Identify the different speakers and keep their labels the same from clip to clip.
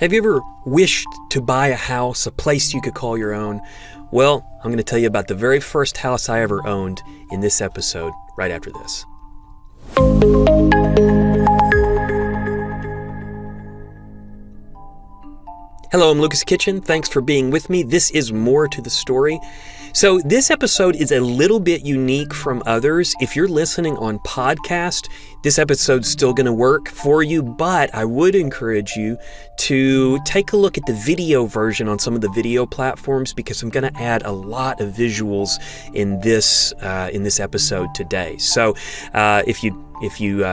Speaker 1: Have you ever wished to buy a house, a place you could call your own? Well, I'm going to tell you about the very first house I ever owned in this episode, right after this. Hello, I'm Lucas Kitchen. Thanks for being with me. This is more to the story. So this episode is a little bit unique from others. If you're listening on podcast, this episode's still going to work for you, but I would encourage you to take a look at the video version on some of the video platforms because I'm going to add a lot of visuals in this episode today. So if you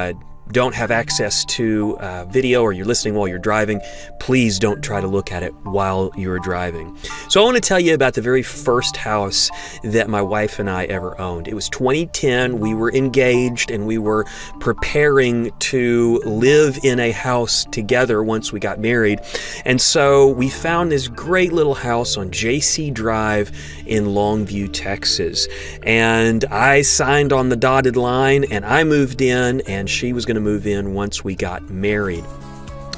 Speaker 1: don't have access to video or you're listening while you're driving, please don't try to look at it while you're driving. So I want to tell you about the very first house that my wife and I ever owned. It was 2010. We were engaged and we were preparing to live in a house together once we got married. And so we found this great little house on JC Drive in Longview, Texas. And I signed on the dotted line and I moved in and she was going to move in once we got married.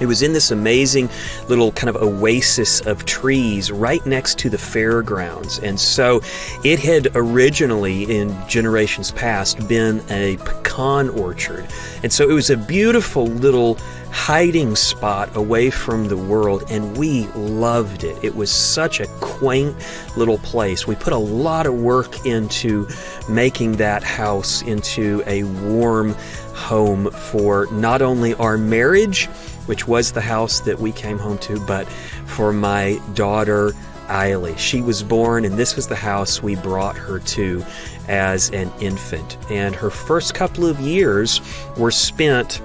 Speaker 1: It was in this amazing little kind of oasis of trees right next to the fairgrounds. And so it had originally, in generations past, been a pecan orchard. And so it was a beautiful little hiding spot away from the world, and we loved it. It was such a quaint little place. We put a lot of work into making that house into a warm home for not only our marriage, which was the house that we came home to, but for my daughter, Eiley. She was born, and this was the house we brought her to as an infant. And her first couple of years were spent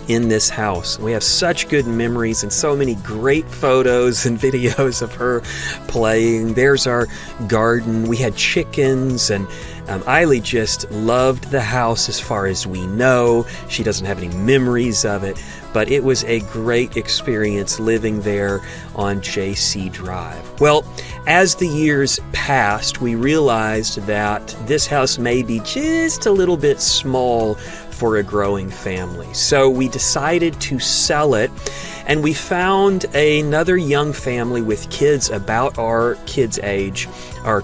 Speaker 1: in this house. We have such good memories and so many great photos and videos of her playing. There's our garden. We had chickens, and Eiley just loved the house as far as we know. She doesn't have any memories of it, but it was a great experience living there on JC Drive. Well, as the years passed, we realized that this house may be just a little bit small for a growing family. So we decided to sell it, and we found another young family with kids about our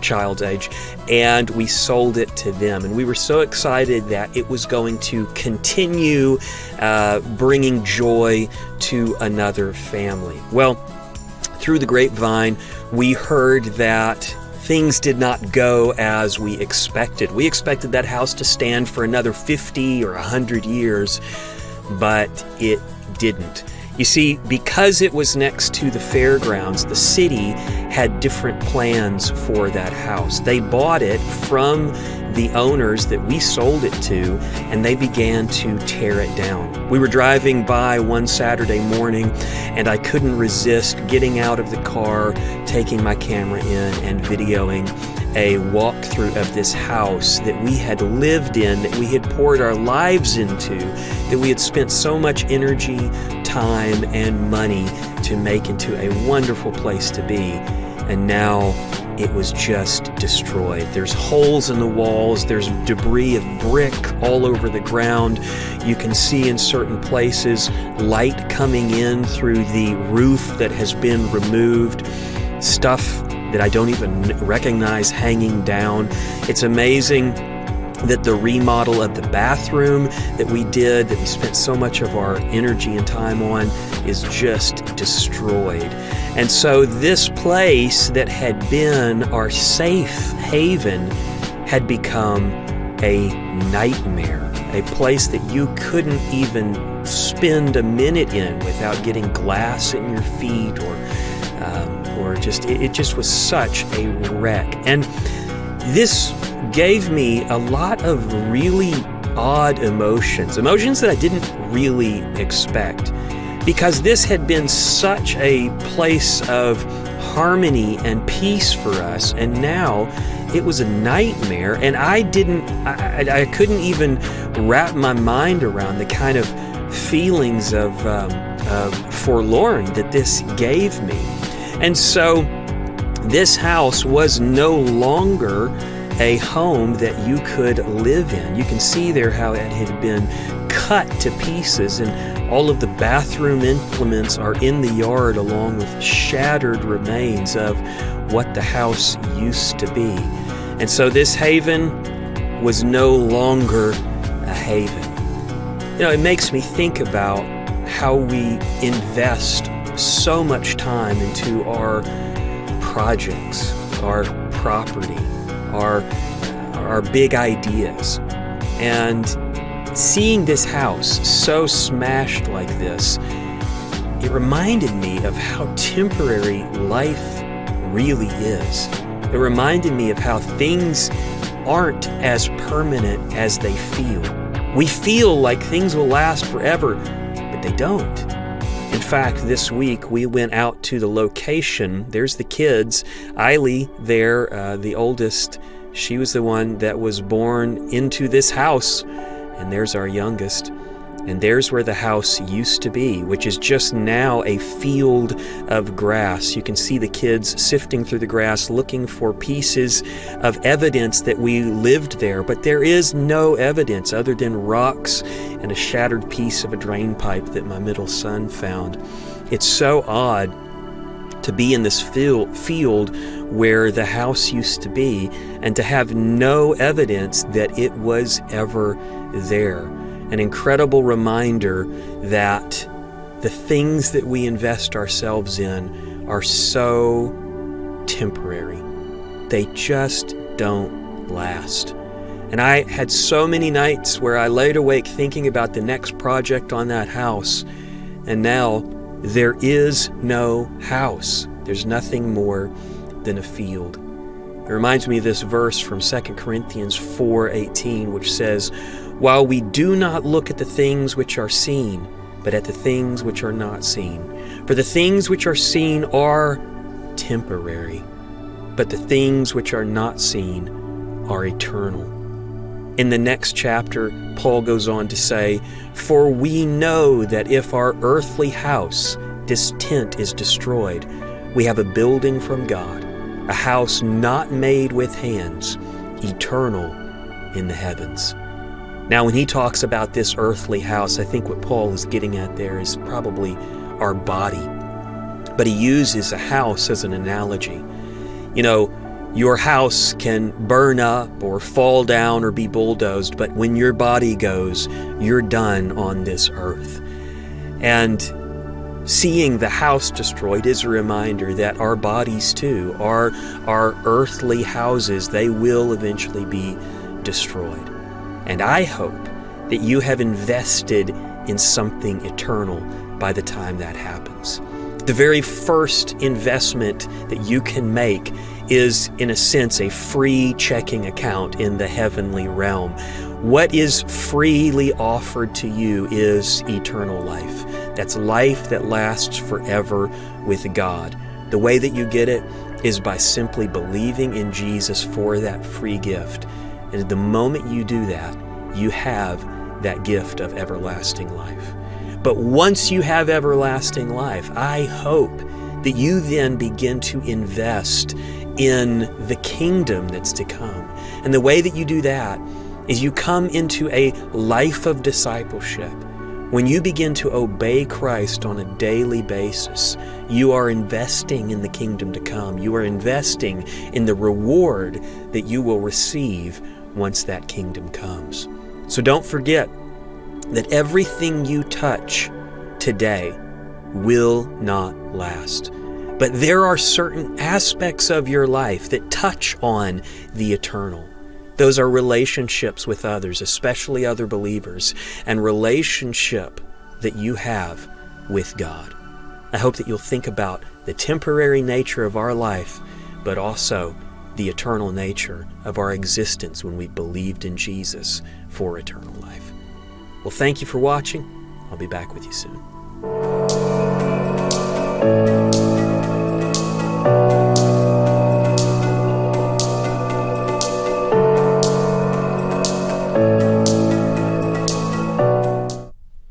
Speaker 1: child's age, and we sold it to them. And we were so excited that it was going to continue bringing joy to another family. Well, through the grapevine, we heard that things did not go as we expected. We expected that house to stand for another 50 or 100 years, but it didn't. You see, because it was next to the fairgrounds, the city had different plans for that house. They bought it from the owners that we sold it to, and they began to tear it down. We were driving by one Saturday morning, and I couldn't resist getting out of the car, taking my camera in, and videoing a walkthrough of this house that we had lived in, that we had poured our lives into, that we had spent so much energy, time, and money to make into a wonderful place to be. And now it was just destroyed. There's holes in the walls, there's debris of brick all over the ground. You can see in certain places light coming in through the roof that has been removed, stuff that I don't even recognize hanging down. It's amazing that the remodel of the bathroom that we did, that we spent so much of our energy and time on, is just destroyed. And so this place that had been our safe haven had become a nightmare, a place that you couldn't even spend a minute in without getting glass in your feet or just, it just was such a wreck. And this gave me a lot of really odd emotions that I didn't really expect, because this had been such a place of harmony and peace for us, and now it was a nightmare, and I couldn't even wrap my mind around the kind of feelings of forlorn that this gave me. And so this house was no longer a home that you could live in. You can see there how it had been cut to pieces, and All of the bathroom implements are in the yard along with shattered remains of what the house used to be. And so this haven was no longer a haven. It makes me think about how we invest so much time into our projects, our property, our big ideas. And seeing this house so smashed like this, it reminded me of how temporary life really is. It reminded me of how things aren't as permanent as they feel. We feel like things will last forever, but they don't. In fact, this week we went out to the location. There's the kids. Eiley there, the oldest, she was the one that was born into this house. And there's our youngest. And there's where the house used to be, which is just now a field of grass. You can see the kids sifting through the grass looking for pieces of evidence that we lived there. But there is no evidence other than rocks and a shattered piece of a drain pipe that my middle son found. It's so odd to be in this field where the house used to be and to have no evidence that it was ever there. An incredible reminder that the things that we invest ourselves in are so temporary. They just don't last. And I had so many nights where I laid awake thinking about the next project on that house, and now there is no house. There's nothing more than a field. It reminds me of this verse from 2 Corinthians 4:18, which says, "While we do not look at the things which are seen, but at the things which are not seen. For the things which are seen are temporary, but the things which are not seen are eternal." In the next chapter, Paul goes on to say, "For we know that if our earthly house, this tent, is destroyed, we have a building from God, a house not made with hands, eternal in the heavens." Now, when he talks about this earthly house, I think what Paul is getting at there is probably our body. But he uses a house as an analogy. Your house can burn up or fall down or be bulldozed, but when your body goes, you're done on this earth. And seeing the house destroyed is a reminder that our bodies too, our earthly houses, they will eventually be destroyed. And I hope that you have invested in something eternal by the time that happens. The very first investment that you can make is, in a sense, a free checking account in the heavenly realm. What is freely offered to you is eternal life. That's life that lasts forever with God. The way that you get it is by simply believing in Jesus for that free gift. And at the moment you do that, you have that gift of everlasting life. But once you have everlasting life, I hope that you then begin to invest in the kingdom that's to come. And the way that you do that is you come into a life of discipleship. When you begin to obey Christ on a daily basis, you are investing in the kingdom to come. You are investing in the reward that you will receive once that kingdom comes. So don't forget that everything you touch today will not last. But there are certain aspects of your life that touch on the eternal. Those are relationships with others, especially other believers, and relationship that you have with God. I hope that you'll think about the temporary nature of our life, but also the eternal nature of our existence when we believed in Jesus for eternal life. Well, thank you for watching. I'll be back with you soon.